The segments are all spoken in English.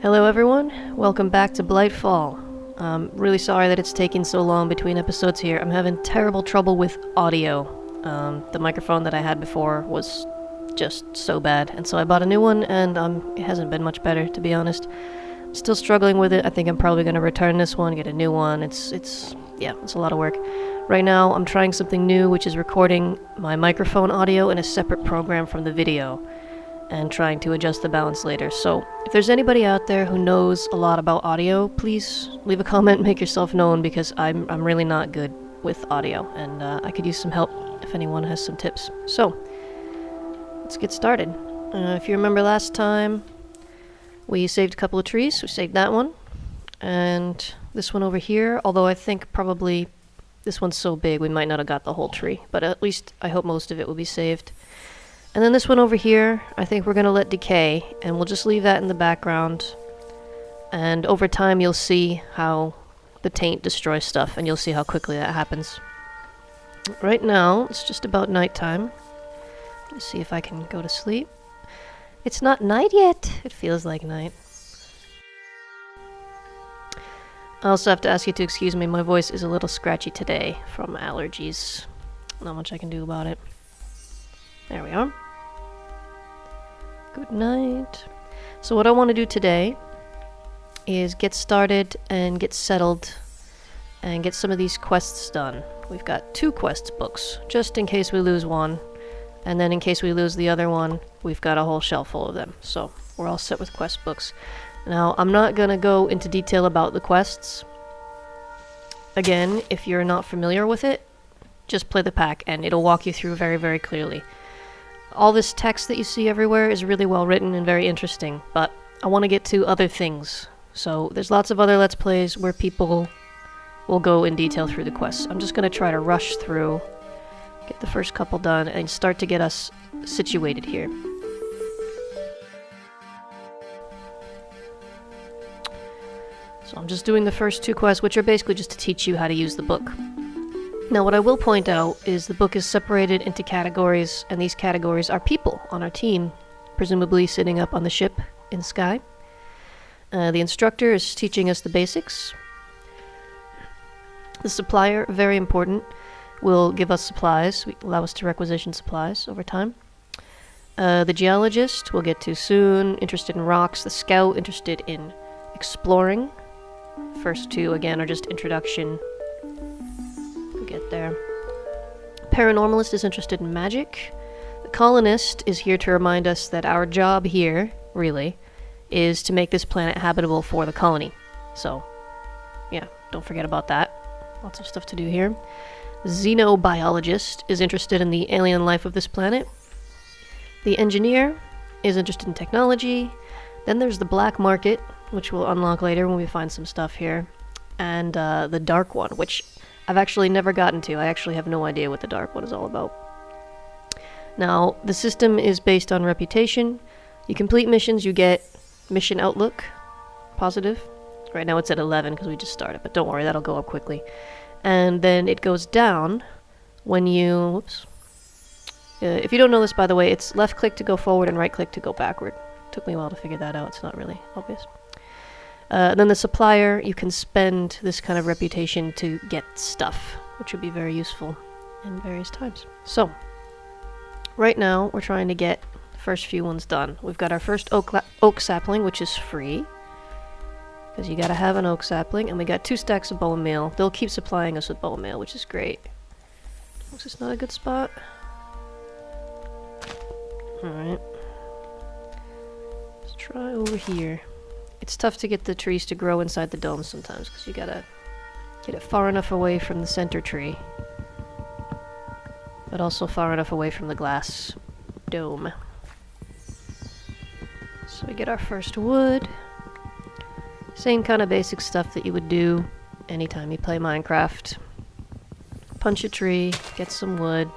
Hello everyone, welcome back to Blightfall. I'm really sorry that it's taking so long between episodes here. I'm having terrible trouble with audio. The microphone that I had before was just so bad, and so I bought a new one, and it hasn't been much better, to be honest. I'm still struggling with it. I think I'm probably going to return this one, get a new one. It's a lot of work. Right now, I'm trying something new, which is recording my microphone audio in a separate program from the video, and trying to adjust the balance later. So if there's anybody out there who knows a lot about audio, please leave a comment, make yourself known, because I'm really not good with audio, and I could use some help if anyone has some tips. So let's get started. If you remember last time, we saved a couple of trees. We saved that one and this one over here, although I think probably this one's so big we might not have got the whole tree, but at least I hope most of it will be saved. And then this one over here, I think we're going to let decay, and we'll just leave that in the background. And over time you'll see how the taint destroys stuff, and you'll see how quickly that happens. Right now, it's just about nighttime. Let's see if I can go to sleep. It's not night yet. It feels like night. I also have to ask you to excuse me, my voice is a little scratchy today from allergies. Not much I can do about it. There we are. Good night. So what I want to do today is get started and get settled and get some of these quests done. We've got 2 quests books, just in case we lose one. And then in case we lose the other one, we've got a whole shelf full of them. So we're all set with quest books. Now, I'm not going to go into detail about the quests. Again, if you're not familiar with it, just play the pack and it'll walk you through very, very clearly. All this text that you see everywhere is really well written and very interesting, but I want to get to other things. So there's lots of other Let's Plays where people will go in detail through the quests. I'm just going to try to rush through, get the first couple done, and start to get us situated here. So I'm just doing the first 2 quests, which are basically just to teach you how to use the book. Now, what I will point out is the book is separated into categories, and these categories are people on our team, presumably sitting up on the ship in sky. The instructor is teaching us the basics. The supplier, very important, will give us supplies, allow us to requisition supplies over time. The geologist, we'll get to soon, interested in rocks. The scout, interested in exploring. First 2, again, are just introduction. Get there. Paranormalist is interested in magic. The colonist is here to remind us that our job here, really, is to make this planet habitable for the colony. So, yeah, don't forget about that. Lots of stuff to do here. Xenobiologist is interested in the alien life of this planet. The engineer is interested in technology. Then there's the black market, which we'll unlock later when we find some stuff here. And the dark one, which I've actually never gotten to. I actually have no idea what the dark one is all about. Now, the system is based on reputation. You complete missions, you get mission outlook, positive. Right now it's at 11 because we just started, but don't worry, that'll go up quickly. And then it goes down when you... Whoops. If you don't know this, by the way, it's left click to go forward and right click to go backward. Took me a while to figure that out. It's not really obvious. Then the supplier, you can spend this kind of reputation to get stuff, which would be very useful in various times. So, right now, we're trying to get the first few ones done. We've got our first oak sapling, which is free, because you gotta have an oak sapling, and we got 2 stacks of bone meal. They'll keep supplying us with bone meal, which is great. Is this not a good spot? Alright. Let's try over here. It's tough to get the trees to grow inside the dome sometimes, because you gotta get it far enough away from the center tree, but also far enough away from the glass dome. So we get our first wood. Same kind of basic stuff that you would do anytime you play Minecraft. Punch a tree, get some wood.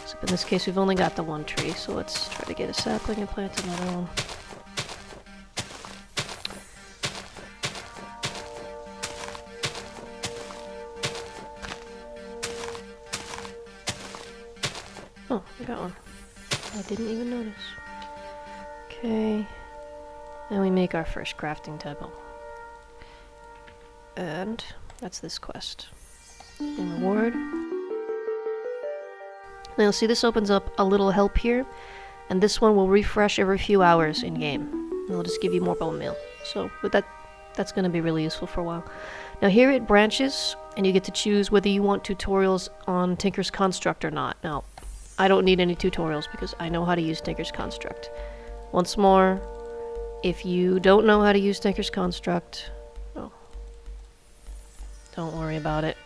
So in this case we've only got the 1 tree, so let's try to get a sapling and plant another one. Oh, I got one. I didn't even notice. Okay. And we make our first crafting table. And that's this quest. In reward. Now you'll see this opens up a little help here, and this one will refresh every few hours in game. It'll just give you more bone meal. So with that's going to be really useful for a while. Now here it branches, and you get to choose whether you want tutorials on Tinker's Construct or not. Now, I don't need any tutorials because I know how to use Tinker's Construct. Once more, if you don't know how to use Tinker's Construct, oh, don't worry about it.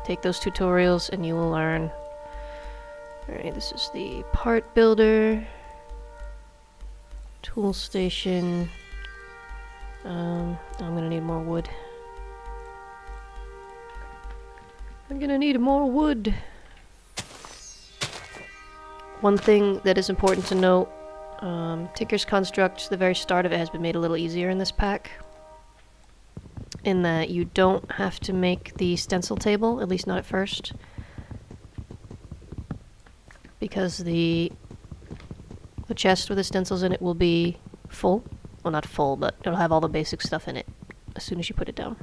Take those tutorials and you will learn. Alright, this is the part builder, tool station. I'm gonna need more wood. I'm gonna need more wood. One thing that is important to note, Tinker's Construct, the very start of it has been made a little easier in this pack. In that you don't have to make the stencil table, at least not at first. Because the chest with the stencils in it will be full. Well, not full, but it'll have all the basic stuff in it as soon as you put it down.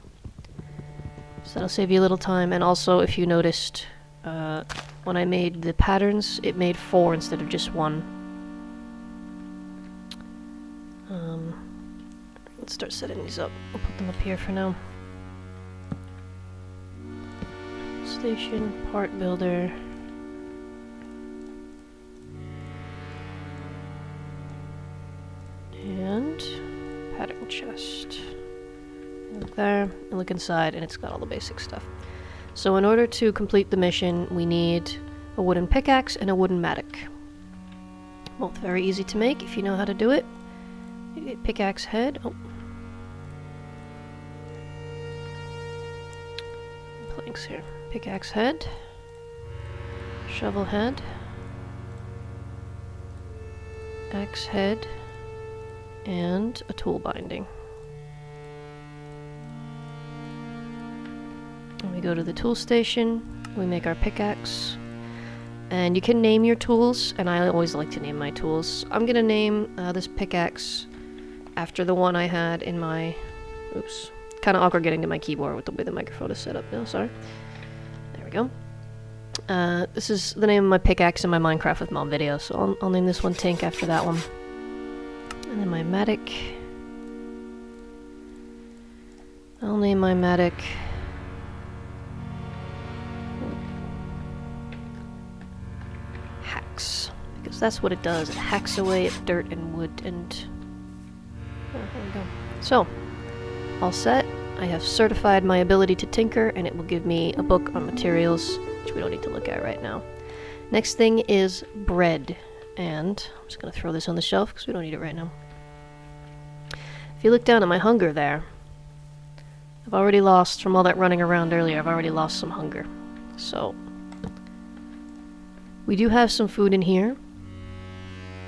So that'll save you a little time. And also, if you noticed, when I made the patterns, it made 4 instead of just 1. Let's start setting these up. We'll put them up here for now. Station, part builder. And pattern chest. Look there, and look inside, and it's got all the basic stuff. So in order to complete the mission, we need a wooden pickaxe and a wooden mattock. Both very easy to make if you know how to do it. You get pickaxe head. Oh. Planks here. Pickaxe head. Shovel head. Axe head. And a tool binding. And we go to the tool station, we make our pickaxe, and you can name your tools, and I always like to name my tools. I'm gonna name this pickaxe after the one I had in my... Oops. Kind of awkward getting to my keyboard with the way the microphone is set up now, sorry. There we go. This is the name of my pickaxe in my Minecraft with Mom video, so I'll name this one Tink after that one. And then my mattock. I'll name my mattock Hacks, because that's what it does. It hacks away at dirt and wood and... Oh, there we go. So, all set. I have certified my ability to tinker, and it will give me a book on materials, which we don't need to look at right now. Next thing is bread. And I'm just going to throw this on the shelf because we don't need it right now. If you look down at my hunger there, I've already lost, from all that running around earlier, I've already lost some hunger. So, we do have some food in here.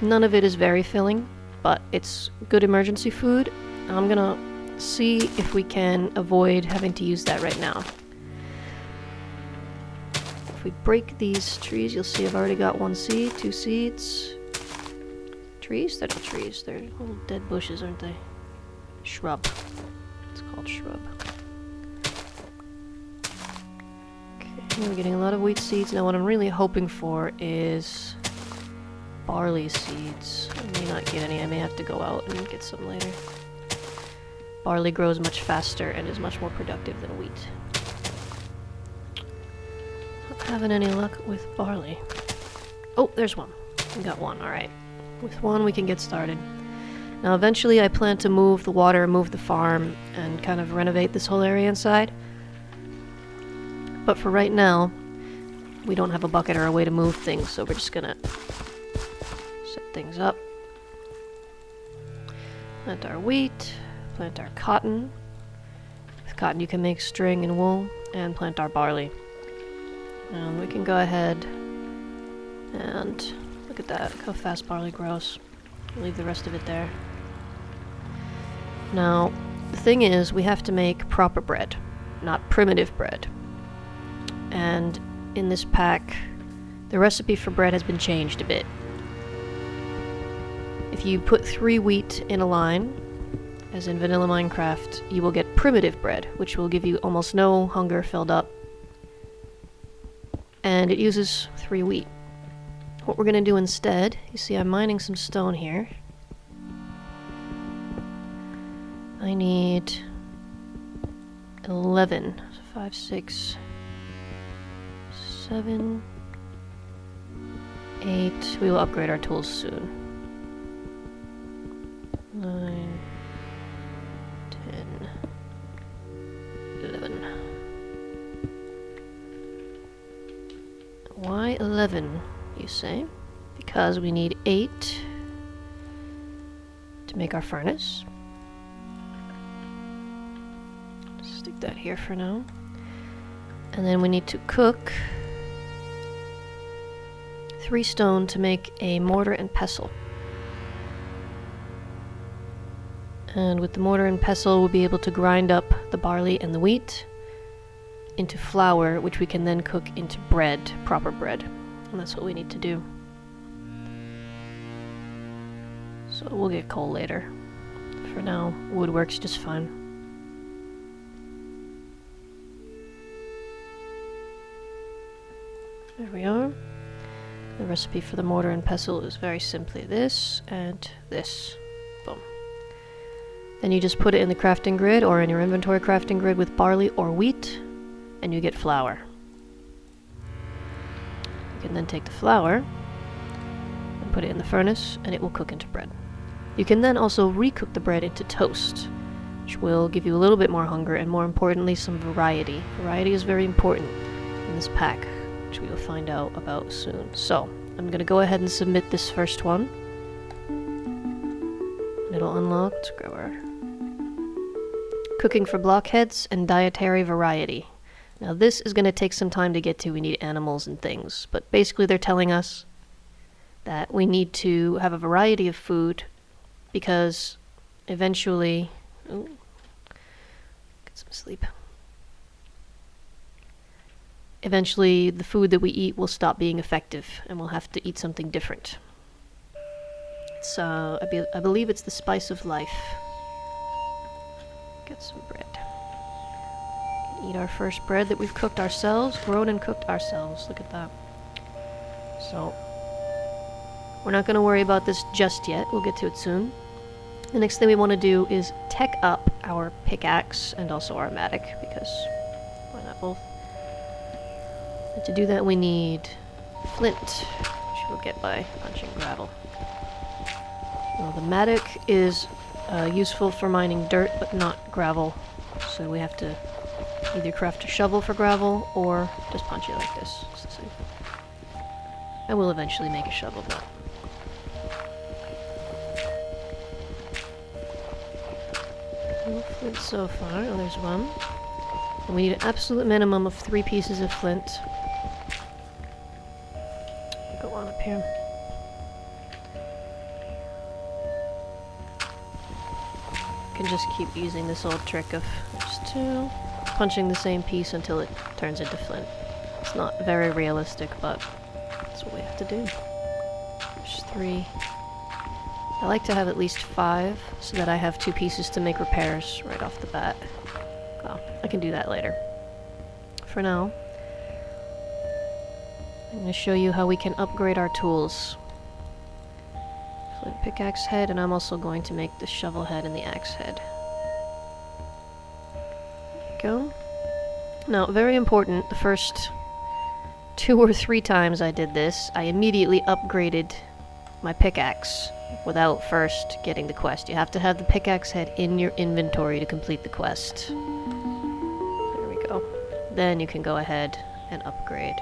None of it is very filling, but it's good emergency food. I'm going to see if we can avoid having to use that right now. If we break these trees, you'll see I've already got 1 seed, 2 seeds. Trees? They're not trees. They're little dead bushes, aren't they? Shrub. It's called shrub. Okay, we're getting a lot of wheat seeds. Now what I'm really hoping for is barley seeds. I may not get any. I may have to go out and get some later. Barley grows much faster and is much more productive than wheat. Having any luck with barley. Oh, there's one. We got one, alright. With one we can get started. Now eventually I plan to move the water, move the farm, and kind of renovate this whole area inside. But for right now, we don't have a bucket or a way to move things, so we're just gonna set things up. Plant our wheat, plant our cotton. With cotton you can make string and wool, and plant our barley. And we can go ahead and look at that, look how fast barley grows. Leave the rest of it there. Now, the thing is, we have to make proper bread, not primitive bread. And in this pack, the recipe for bread has been changed a bit. If you put 3 wheat in a line, as in vanilla Minecraft, you will get primitive bread, which will give you almost no hunger filled up. And it uses 3 wheat. What we're gonna do instead, you see I'm mining some stone here. I need 11. So 5, 6, 7, 8. We will upgrade our tools soon. 9, 10, 11. Why 11, you say? Because we need 8 to make our furnace. Stick that here for now. And then we need to cook 3 stone to make a mortar and pestle. And with the mortar and pestle, we'll be able to grind up the barley and the wheat into flour, which we can then cook into bread, proper bread. And that's what we need to do. So we'll get coal later. For now, wood works just fine. There we are. The recipe for the mortar and pestle is very simply this and this. Boom. Then you just put it in the crafting grid or in your inventory crafting grid with barley or wheat, and you get flour. You can then take the flour and put it in the furnace, and it will cook into bread. You can then also recook the bread into toast, which will give you a little bit more hunger and, more importantly, some variety. Variety is very important in this pack, which we will find out about soon. So, I'm going to go ahead and submit this first one. And it'll unlock. Let's grab our cooking for blockheads and dietary variety. Now this is going to take some time to get to. We need animals and things. But basically they're telling us that we need to have a variety of food because eventually... Ooh, get some sleep. Eventually the food that we eat will stop being effective and we'll have to eat something different. It's, I believe it's the spice of life. Get some bread. Eat our first bread that we've cooked ourselves, grown and cooked ourselves. Look at that. So, we're not going to worry about this just yet. We'll get to it soon. The next thing we want to do is tech up our pickaxe and also our mattock, because why not both? And to do that we need flint, which we'll get by punching gravel. Well, the mattock is useful for mining dirt, but not gravel. So we have to either craft a shovel for gravel, or just punch it like this. It's the same. I will eventually make a shovel, but... no flint so far. Oh, there's one. And we need an absolute minimum of 3 pieces of flint. Go on up here. Can just keep using this old trick of just punching the same piece until it turns into flint. It's not very realistic, but that's what we have to do. There's 3. I like to have at least 5 so that I have 2 pieces to make repairs right off the bat. Well, I can do that later. For now, I'm going to show you how we can upgrade our tools. Flint pickaxe head, and I'm also going to make the shovel head and the axe head. There we go. Now, very important, the first 2 or 3 times I did this, I immediately upgraded my pickaxe without first getting the quest. You have to have the pickaxe head in your inventory to complete the quest. There we go. Then you can go ahead and upgrade.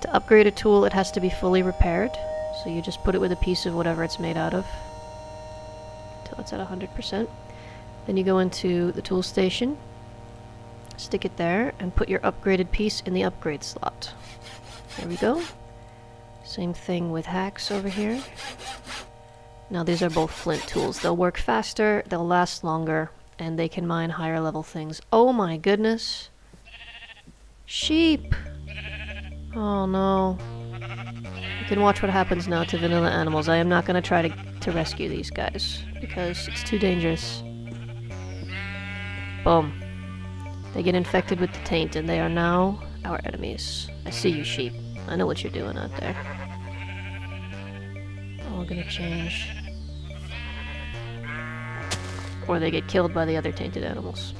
To upgrade a tool, it has to be fully repaired. So you just put it with a piece of whatever it's made out of until it's at 100%. Then you go into the tool station, stick it there, and put your upgraded piece in the upgrade slot. There we go. Same thing with hacks over here. Now these are both flint tools. They'll work faster, they'll last longer, and they can mine higher level things. Oh my goodness! Sheep! Oh no. You can watch what happens now to vanilla animals. I am not going to try to rescue these guys, because it's too dangerous. Boom. They get infected with the taint, and they are now our enemies. I see you, sheep. I know what you're doing out there. All gonna change. Or they get killed by the other tainted animals.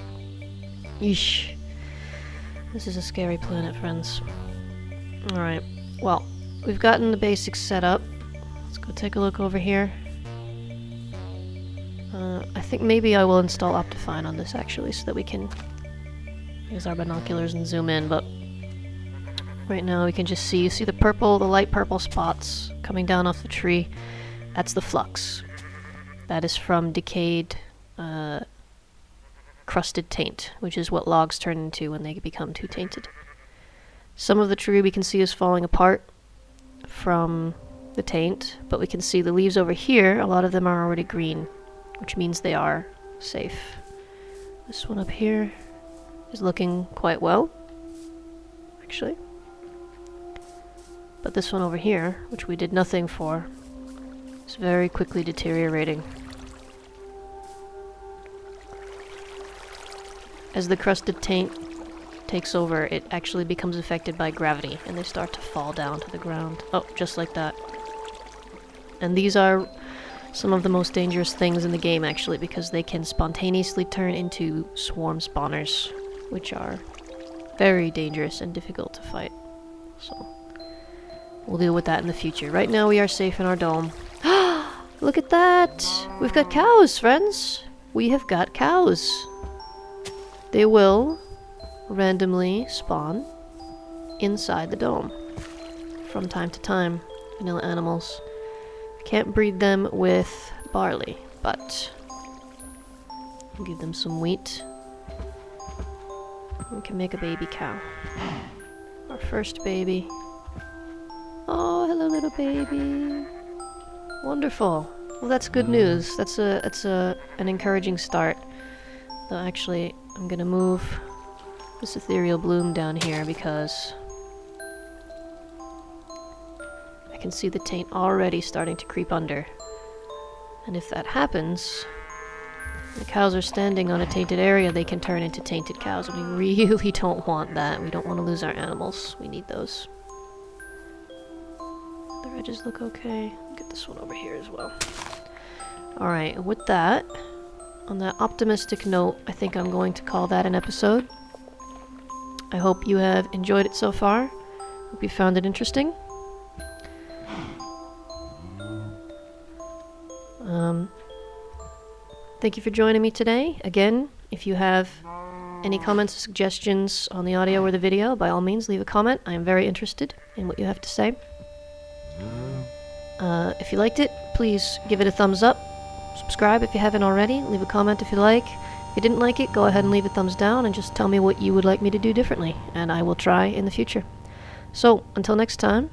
Yeesh. This is a scary planet, friends. Alright, well, we've gotten the basics set up. Let's go take a look over here. I think maybe I will install Optifine on this, actually, so that we can use our binoculars and zoom in, but right now we can just see, you see the purple, the light purple spots coming down off the tree. That's the flux. That is from decayed, crusted taint, which is what logs turn into when they become too tainted. Some of the tree we can see is falling apart from the taint, but we can see the leaves over here, a lot of them are already green, which means they are safe. This one up here is looking quite well, actually. But this one over here, which we did nothing for, is very quickly deteriorating. As the crusted taint takes over, it actually becomes affected by gravity, and they start to fall down to the ground. Oh, just like that. And these are some of the most dangerous things in the game, actually, because they can spontaneously turn into swarm spawners, which are very dangerous and difficult to fight. So, we'll deal with that in the future. Right now, we are safe in our dome. Look at that! We've got cows, friends! We have got cows! They will randomly spawn inside the dome from time to time. Vanilla animals. Can't breed them with barley, but we'll give them some wheat. We can make a baby cow. Our first baby. Oh, hello, little baby. Wonderful. Well, that's good news. That's an encouraging start. Though actually, I'm gonna move this ethereal bloom down here because I can see the taint already starting to creep under. And if that happens, the cows are standing on a tainted area, they can turn into tainted cows, and we really don't want that. We don't want to lose our animals. We need those. The edges look okay. Get this one over here as well. Alright, with that, on that optimistic note, I think I'm going to call that an episode. I hope you have enjoyed it so far. Hope you found it interesting. Thank you for joining me today. Again, if you have any comments or suggestions on the audio or the video, by all means leave a comment. I am very interested in what you have to say. If you liked it, please give it a thumbs up. Subscribe if you haven't already. Leave a comment if you like. If you didn't like it, go ahead and leave a thumbs down and just tell me what you would like me to do differently, and I will try in the future. So, until next time,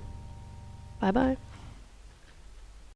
bye-bye.